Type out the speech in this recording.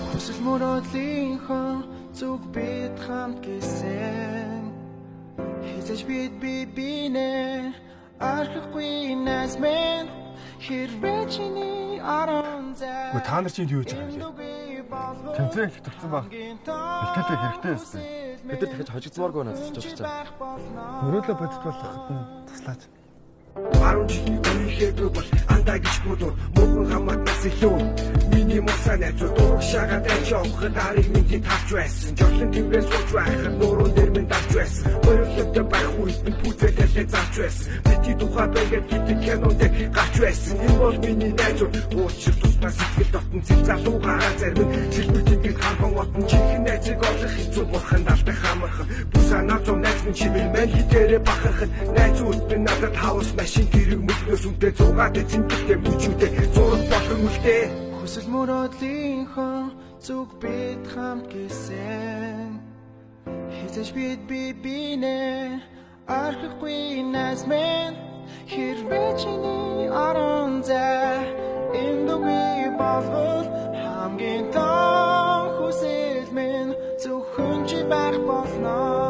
Хүсэл мөрөөдлийнхөө зүг бид хамт гэсэн хизэж бид бинэ арахгүй нас мен хэрвээ чиний аран зай. Та нар чинь юу гэж байгаа вэ? Тэмцээн хэтгцэн баг. Бэлтгэлээ хэрэгтэй байсан. Бид нар дахиж хожигдсмааргүй надад хэлж байгаа. Мөрөөдлөө бодит болох нь туслаач. 10 жилийн үеихэд бол андаа гэж бодов мөн хамаатнаас илүү миний мосаа найзууд урагшаагаад байж явахад ариг минь тавч байсан жоглон тэрвээ сууж байхад нуурын дээр минь давч байсан өөрөлдөө байх үед минь пүцэлээ зарч байсан бидний тухай байгаад гэдэг кинонд гарч байсан энэ бол миний найзууд уучлал туснаа сэтгэл дотн зэв залуугаараа зарим сэлбэр тэнгид хамхан отон чихэн найзыг олох хэцүү бурхан алдах хамархан бүх санаа зов найз минь чимээ мэн хитэрэ бахархан найзууд минь надад хавс машин тэрэг мөснөөс үнтэй зугаад эзэнтэй бүжүүдээ зураг болон үлдээ. Хүсэл мөрөөдлийнхөө зүг бид хамт гэсэн хизэж бид бинэ арахгүй нас мен хэрвээ чиний аран зай эндүгүй болгол хамгийн том хүсэл минь зөвхөн чи байх болно.